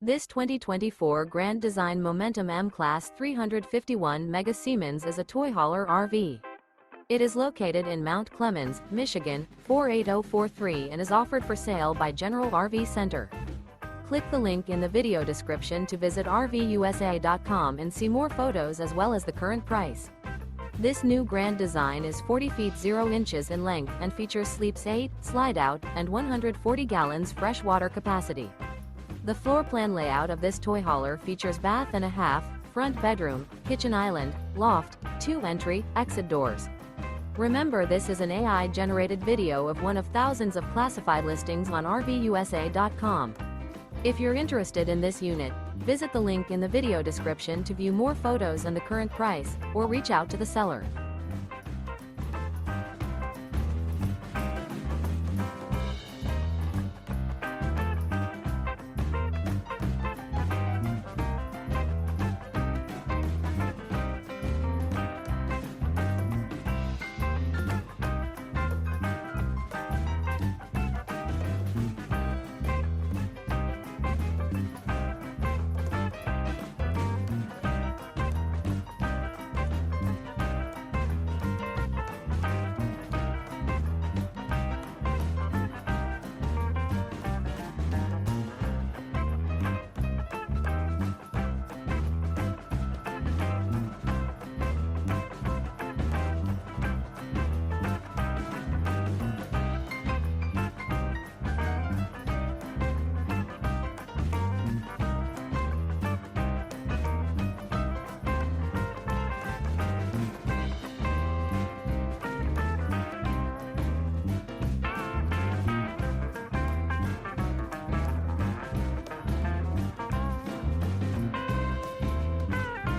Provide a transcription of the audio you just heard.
This 2024 Grand Design Momentum M-Class 351 Mega Siemens is a toy hauler RV. It is located in Mount Clemens, Michigan, 48043 and is offered for sale by General RV Center. Click the link in the video description to visit RVUSA.com and see more photos as well as the current price. This new Grand Design is 40 feet 0 inches in length and features sleeps 8, slide-out, and 140 gallons fresh water capacity. The floor plan layout of this toy hauler features bath and a half, front bedroom, kitchen island, loft, 2 entry, exit doors. Remember, this is an AI-generated video of one of thousands of classified listings on RVUSA.com. If you're interested in this unit, visit the link in the video description to view more photos and the current price, or reach out to the seller.